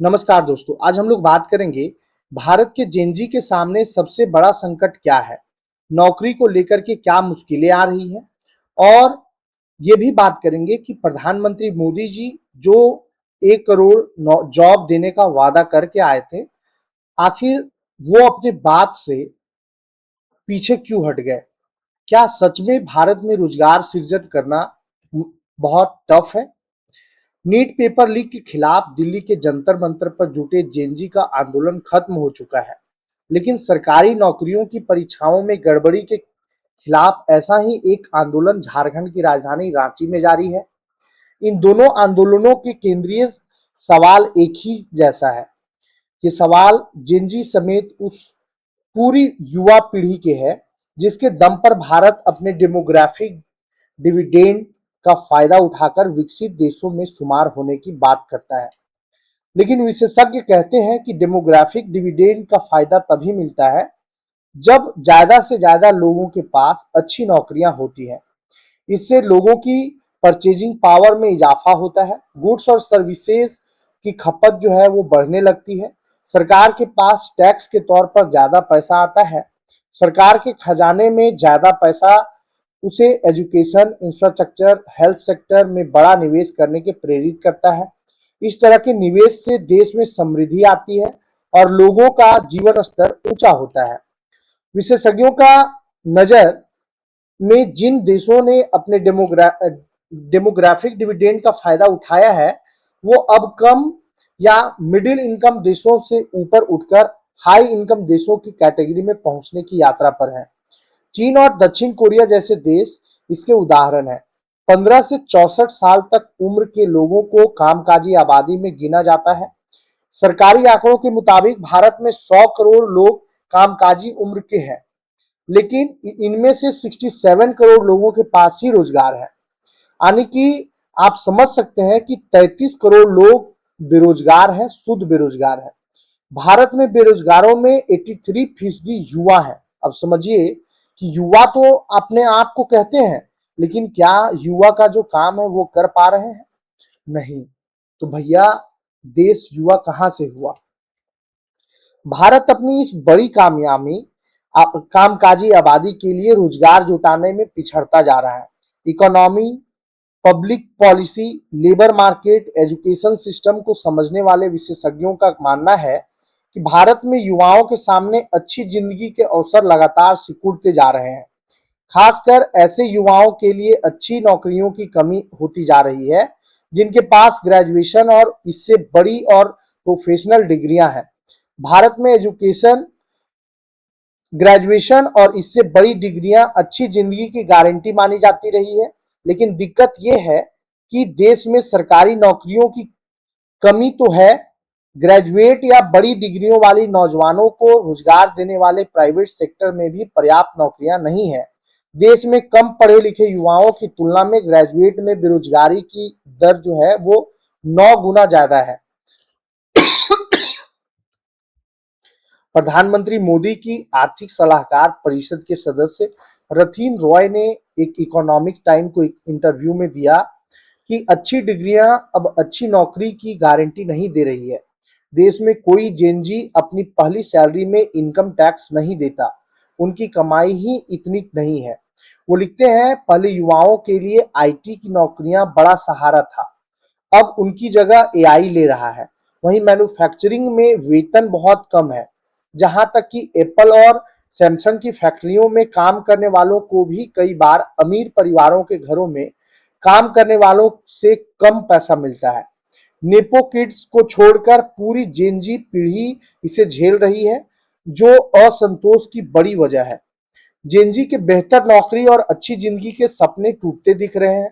नमस्कार दोस्तों, आज हम लोग बात करेंगे भारत के जेनजी के सामने सबसे बड़ा संकट क्या है, नौकरी को लेकर के क्या मुश्किलें आ रही हैं और ये भी बात करेंगे कि प्रधानमंत्री मोदी जी जो 1 करोड़ जॉब देने का वादा करके आए थे, आखिर वो अपने बात से पीछे क्यों हट गए। क्या सच में भारत में रोजगार सृजन करना बहुत टफ है। नीट पेपर लीक के खिलाफ दिल्ली के जंतर मंतर पर जुटे जेनजी का आंदोलन खत्म हो चुका है, लेकिन सरकारी नौकरियों की परीक्षाओं में गड़बड़ी के खिलाफ ऐसा ही एक आंदोलन झारखंड की राजधानी रांची में जारी है। इन दोनों आंदोलनों के केंद्रीय सवाल एक ही जैसा है। ये सवाल जेनजी समेत उस पूरी युवा पीढ़ी के है जिसके दम पर भारत अपने डेमोग्राफिक डिविडेंड का फायदा उठाकर विकसित देशों में शुमार होने की बात करता है। लेकिन विशेषज्ञ कहते हैं कि डेमोग्राफिक डिविडेंड का फायदा तभी मिलता है जब ज्यादा से ज्यादा लोगों के पास अच्छी नौकरियां होती हैं। इससे लोगों की परचेजिंग पावर में इजाफा होता है, गुड्स और सर्विसेज की खपत जो है वो बढ़ने लगती है, सरकार के पास टैक्स के तौर पर ज्यादा पैसा आता है, सरकार के खजाने में ज्यादा पैसा उसे एजुकेशन, इंफ्रास्ट्रक्चर, हेल्थ सेक्टर में बड़ा निवेश करने के प्रेरित करता है। इस तरह के निवेश से देश में समृद्धि आती है और लोगों का जीवन स्तर ऊंचा होता है। विशेषज्ञों का नजर में जिन देशों ने अपने डेमोग्राफिक डिविडेंड का फायदा उठाया है, वो अब कम या मिडिल इनकम देशों से ऊपर उठकर हाई इनकम देशों की कैटेगरी में पहुंचने की यात्रा पर है। चीन और दक्षिण कोरिया जैसे देश इसके उदाहरण हैं। 15 से 64 साल तक उम्र के लोगों को कामकाजी आबादी में गिना जाता है। सरकारी आंकड़ों के मुताबिक भारत में 100 करोड़ लोग कामकाजी उम्र के हैं, लेकिन इनमें से 67 करोड़ लोगों के पास ही रोजगार है। यानी कि आप समझ सकते हैं कि 33 करोड़ लोग बेरोजगार हैं, शुद्ध बेरोजगार हैं। भारत में बेरोजगारों में 83% युवा है। अब समझिए कि युवा तो अपने आप को कहते हैं, लेकिन क्या युवा का जो काम है वो कर पा रहे हैं? नहीं। तो भैया, देश युवा कहां से हुआ। भारत अपनी इस बड़ी कामकाजी आबादी के लिए रोजगार जुटाने में पिछड़ता जा रहा है। Economy, public policy, labour market, education system को समझने वाले विशेषज्ञों का मानना है कि भारत में युवाओं के सामने अच्छी जिंदगी के अवसर लगातार सिकुड़ते जा रहे हैं। खासकर ऐसे युवाओं के लिए अच्छी नौकरियों की कमी होती जा रही है जिनके पास ग्रेजुएशन और इससे बड़ी और प्रोफेशनल डिग्रियां हैं। भारत में ग्रेजुएशन और इससे बड़ी डिग्रियां अच्छी जिंदगी की गारंटी मानी जाती रही है, लेकिन दिक्कत यह है कि देश में सरकारी नौकरियों की कमी तो है। ग्रेजुएट या बड़ी डिग्रियों वाली नौजवानों को रोजगार देने वाले प्राइवेट सेक्टर में भी पर्याप्त नौकरियां नहीं है। देश में कम पढ़े लिखे युवाओं की तुलना में ग्रेजुएट में बेरोजगारी की दर जो है वो 9 गुना ज्यादा है। प्रधानमंत्री मोदी की आर्थिक सलाहकार परिषद के सदस्य रथीन रॉय ने एक इकोनॉमिक टाइम को एक इंटरव्यू में दिया कि अच्छी डिग्रियां अब अच्छी नौकरी की गारंटी नहीं दे रही है। देश में कोई जेनजी अपनी पहली सैलरी में इनकम टैक्स नहीं देता, उनकी कमाई ही इतनी नहीं है। वो लिखते हैं, पहले युवाओं के लिए आईटी की नौकरियां बड़ा सहारा था, अब उनकी जगह एआई ले रहा है। वहीं मैन्युफैक्चरिंग में वेतन बहुत कम है, जहां तक कि एप्पल और सैमसंग की फैक्ट्रियों में काम करने वालों को भी कई बार अमीर परिवारों के घरों में काम करने वालों से कम पैसा मिलता है। नेपो किड्स को छोड़कर पूरी जेनजी पीढ़ी इसे झेल रही है, जो असंतोष की बड़ी वजह है। जेनजी के बेहतर नौकरी और अच्छी जिंदगी के सपने टूटते दिख रहे हैं।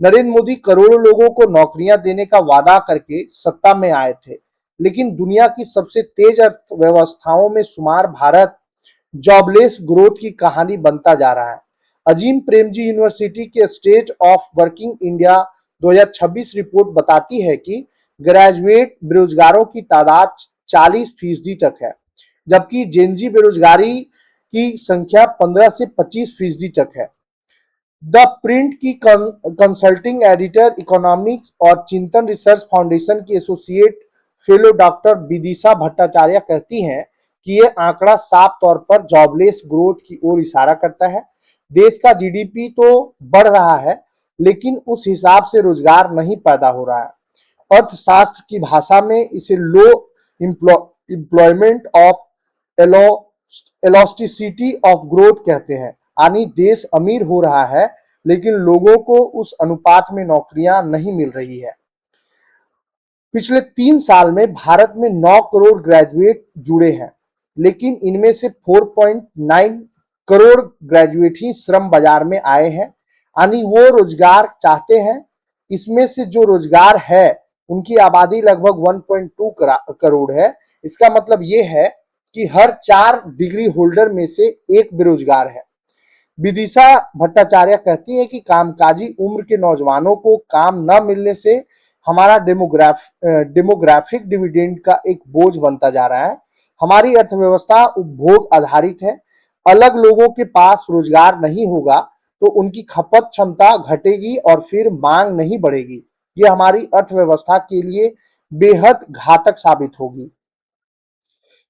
नरेंद्र मोदी करोड़ों लोगों को नौकरियां देने का वादा करके सत्ता में आए थे, लेकिन दुनिया की सबसे तेज अर्थव्यवस्थाओं में शुमार भारत जॉबलेस ग्रोथ की कहानी बनता जा रहा है। अजीम प्रेमजी यूनिवर्सिटी के state of working India 2026 report बताती है कि ग्रेजुएट बेरोजगारों की तादाद 40% तक है, जबकि जेनजी बेरोजगारी की संख्या 15 से 25% तक है। द प्रिंट की कंसल्टिंग एडिटर इकोनॉमिक्स और चिंतन रिसर्च फाउंडेशन की associate fellow doctor Vidisha Bhattacharya कहती हैं कि ये आंकड़ा साफ तौर पर जॉबलेस ग्रोथ की ओर इशारा करता है। देश का जीडीपी तो बढ़ रहा है, लेकिन उस हिसाब से रोजगार नहीं पैदा हो रहा है। अर्थशास्त्र की भाषा में इसे low employment of elasticity of growth कहते हैं, यानी देश अमीर हो रहा है लेकिन लोगों को उस अनुपात में नौकरियां नहीं मिल रही है। पिछले 3 साल में भारत में 9 करोड़ ग्रेजुएट जुड़े हैं, लेकिन इनमें से 4.9 करोड़ ग्रेजुएट ही श्रम बाजार में आए हैं, यानी वो रोजगार चाहते हैं। इसमें से जो रोजगार है उनकी आबादी लगभग 1.2 करोड़ है। इसका मतलब ये है कि हर 4 डिग्री होल्डर में से एक बेरोजगार है। विदिशा भट्टाचार्य कहती है कि कामकाजी उम्र के नौजवानों को काम न मिलने से हमारा डेमोग्राफिक डिविडेंड का एक बोझ बनता जा रहा है। हमारी अर्थव्यवस्था उपभोग आधारित है। अलग लोगों के पास रोजगार नहीं होगा तो उनकी खपत क्षमता घटेगी और फिर मांग नहीं बढ़ेगी। ये हमारी अर्थव्यवस्था के लिए बेहद घातक साबित होगी।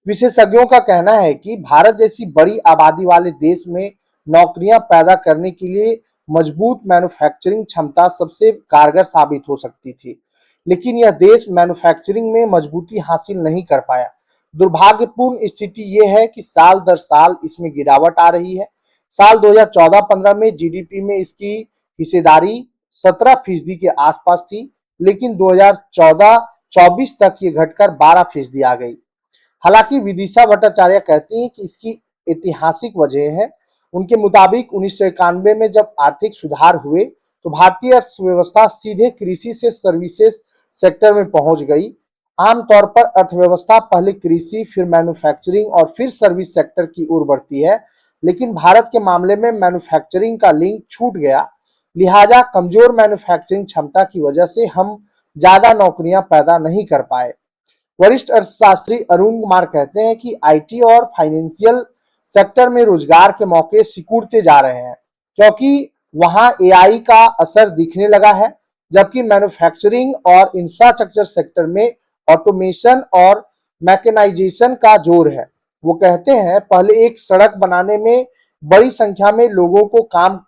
विशेषज्ञों का कहना है कि भारत जैसी बड़ी आबादी वाले देश में नौकरियां पैदा करने के लिए मजबूत मैन्युफैक्चरिंग क्षमता सबसे कारगर साबित हो सकती थी, लेकिन यह देश मैन्युफैक्चरिंग में मजबूती हासिल नहीं कर पाया। दुर्भाग्यपूर्ण स्थिति यह है कि साल दर साल इसमें गिरावट आ रही है। साल 2014-15 में जीडीपी में इसकी हिस्सेदारी 17% के आसपास थी, लेकिन 2014-24 तक ये घटकर 12% आ गई। हालांकि विदिशा भट्टाचार्य कहती हैं कि इसकी ऐतिहासिक वजह है। उनके मुताबिक 1991 में जब आर्थिक सुधार हुए तो भारतीय अर्थव्यवस्था सीधे कृषि से सर्विसेज सेक्टर में पहुंच गई। आमतौर पर अर्थव्यवस्था पहले कृषि, फिर मैन्युफैक्चरिंग और फिर सर्विस सेक्टर की ओर बढ़ती है, लेकिन भारत के मामले में मैन्युफैक्चरिंग का लिंक छूट गया। लिहाजा कमजोर मैन्युफैक्चरिंग क्षमता की वजह से हम ज्यादा नौकरियां पैदा नहीं कर पाए। वरिष्ठ अर्थशास्त्री अरुण कुमार कहते हैं कि आईटी और फाइनेंशियल सेक्टर में रोजगार के मौके सिकुड़ते जा रहे हैं, क्योंकि वहां एआई का असर दिखने लगा है, जबकि मैन्युफैक्चरिंग और इंफ्रास्ट्रक्चर सेक्टर में ऑटोमेशन और मैकेनाइजेशन का जोर है। वो कहते हैं पहले एक सड़क बनाने में बड़ी संख्या में लोगों को काम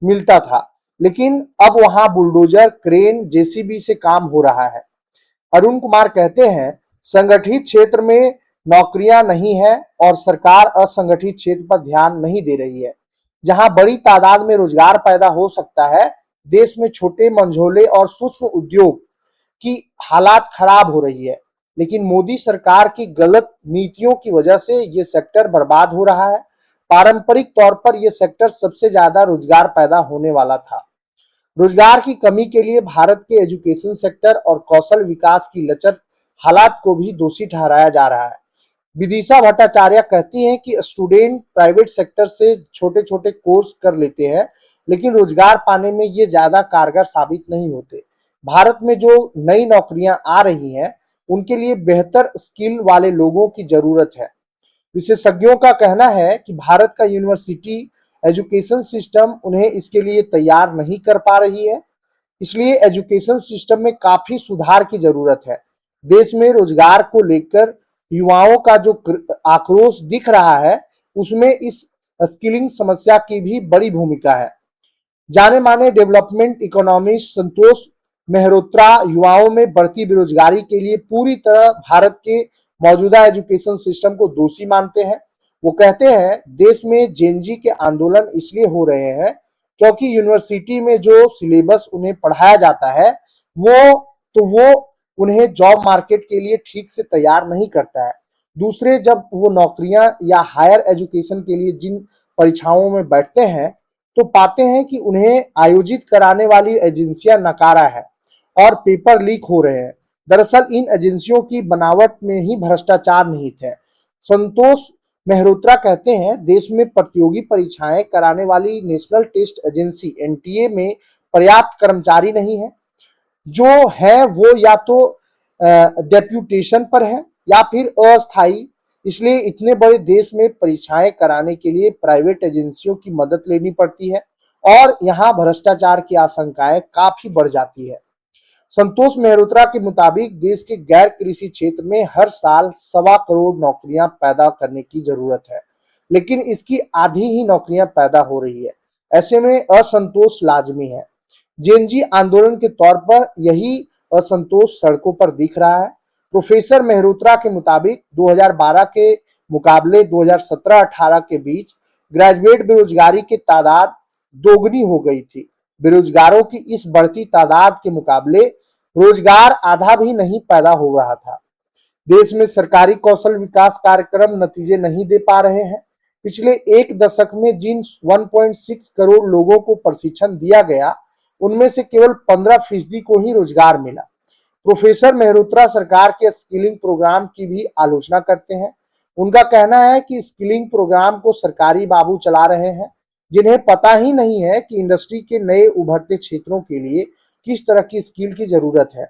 मिलता था, लेकिन अब वहां बुलडोजर, क्रेन, जेसीबी से काम हो रहा है। अरुण कुमार कहते हैं संगठित क्षेत्र में नौकरियां नहीं है और सरकार असंगठित क्षेत्र पर ध्यान नहीं दे रही है। जहां बड़ी तादाद में रोजगार पैदा हो सकता है, देश में छोटे, मंझोले और सूक्ष्म उद्योग की हालात खराब हो रही है। लेकिन मोदी सरकार की गलत नीतियों की वजह से ये सेक्टर बर्बाद हो रहा है। पारंपरिक तौर पर यह सेक्टर सबसे ज्यादा रोजगार पैदा होने वाला था। रोजगार की कमी के लिए भारत के एजुकेशन सेक्टर और कौशल विकास की लचर हालात को भी दोषी ठहराया जा रहा है। विदिशा भट्टाचार्य कहती हैं कि स्टूडेंट प्राइवेट सेक्टर से छोटे छोटे कोर्स कर लेते हैं, लेकिन रोजगार पाने में ये ज्यादा कारगर साबित नहीं होते। भारत में जो नई नौकरियां आ रही हैं, उनके लिए बेहतर स्किल वाले लोगों की जरूरत है। विशेषज्ञों का कहना है कि भारत का यूनिवर्सिटी एजुकेशन सिस्टम उन्हें इसके लिए तैयार नहीं कर पा रही है, इसलिए एजुकेशन सिस्टम में काफी सुधार की जरूरत है। देश में रोजगार को लेकर युवाओं का जो आक्रोश दिख रहा है, उसमें इस स्किलिंग समस्या की भी बड़ी भूमिका है। जाने माने डेवलपमेंट इकोनॉमिस्ट संतोष मेहरोत्रा युवाओं में बढ़ती बेरोजगारी के लिए पूरी तरह भारत के मौजूदा एजुकेशन सिस्टम को दोषी मानते हैं। वो कहते हैं देश में जेनजी के आंदोलन इसलिए हो रहे हैं क्योंकि यूनिवर्सिटी में जो सिलेबस उन्हें पढ़ाया जाता है वो उन्हें जॉब मार्केट के लिए ठीक से तैयार नहीं करता है। दूसरे, जब वो नौकरियां या हायर एजुकेशन के लिए जिन परीक्षाओं में बैठते हैं तो पाते हैं कि उन्हें आयोजित कराने वाली एजेंसियां नकारा है और पेपर लीक हो रहे हैं। दरअसल इन एजेंसियों की बनावट में ही भ्रष्टाचार निहित है। संतोष मेहरोत्रा कहते हैं देश में प्रतियोगी परीक्षाएं कराने वाली नेशनल टेस्ट एजेंसी एनटीए में पर्याप्त कर्मचारी नहीं है। जो है वो या तो डेप्यूटेशन पर है या फिर अस्थायी। इसलिए इतने बड़े देश में परीक्षाएं कराने के लिए प्राइवेट एजेंसियों की मदद लेनी पड़ती है और यहाँ भ्रष्टाचार की आशंकाएं काफी बढ़ जाती है। संतोष मेहरोत्रा के मुताबिक देश के गैर कृषि क्षेत्र में हर साल 1.25 करोड़ नौकरियां पैदा करने की जरूरत है, लेकिन इसकी आधी ही नौकरियां पैदा हो रही है। ऐसे में असंतोष लाजमी है। जेनजी आंदोलन के तौर पर यही असंतोष सड़कों पर दिख रहा है। प्रोफेसर मेहरोत्रा के मुताबिक 2012 के मुकाबले 2017-18 के बीच ग्रेजुएट बेरोजगारी की तादाद दोगुनी हो गई थी। बेरोजगारों की इस बढ़ती तादाद के मुकाबले रोजगार आधा भी नहीं पैदा हो रहा था। देश में सरकारी कौशल विकास कार्यक्रम नतीजे नहीं दे पा रहे हैं। पिछले एक दशक में जिन 1.6 करोड़ लोगों को प्रशिक्षण दिया गया, उनमें से केवल 15% को ही रोजगार मिला। प्रोफेसर मेहरोत्रा सरकार के स्किलिंग प्रोग्राम की भी आलोचना करते हैं। उनका कहना है कि स्किलिंग प्रोग्राम को सरकारी बाबू चला रहे हैं, जिन्हें पता ही नहीं है कि इंडस्ट्री के नए उभरते क्षेत्रों के लिए किस तरह की स्किल की जरूरत है।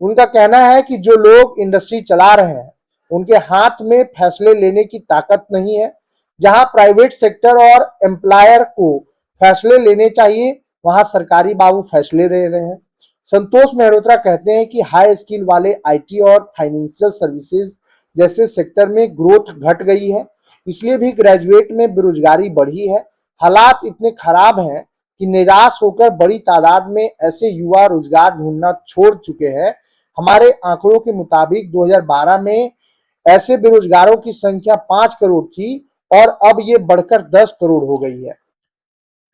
उनका कहना है कि जो लोग इंडस्ट्री चला रहे हैं, उनके हाथ में फैसले लेने की ताकत नहीं है। जहां प्राइवेट सेक्टर और एम्प्लॉयर को फैसले लेने चाहिए, वहां सरकारी बाबू फैसले ले रहे हैं। संतोष मेहरोत्रा कहते हैं कि हाई स्किल वाले आईटी और फाइनेंशियल सर्विसेज जैसे सेक्टर में ग्रोथ घट गई है, इसलिए भी ग्रेजुएट में बेरोजगारी बढ़ी है। हालात इतने खराब हैं कि निराश होकर बड़ी तादाद में ऐसे युवा रोजगार ढूंढना छोड़ चुके हैं। हमारे आंकड़ों के मुताबिक 2012 में ऐसे बेरोजगारों की संख्या 5 करोड़ थी और अब ये बढ़कर 10 करोड़ हो गई है।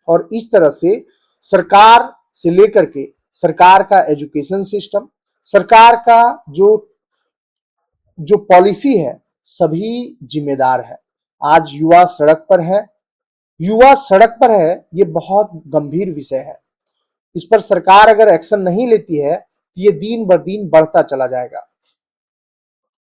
और इस तरह से सरकार से लेकर के सरकार का एजुकेशन सिस्टम, सरकार का जो जो पॉलिसी है, सभी जिम्मेदार है। आज युवा सड़क पर है। युवा सड़क पर है, ये बहुत गंभीर विषय है। इस पर सरकार अगर एक्शन नहीं लेती है, ये दिन ब दिन बढ़ता चला जाएगा।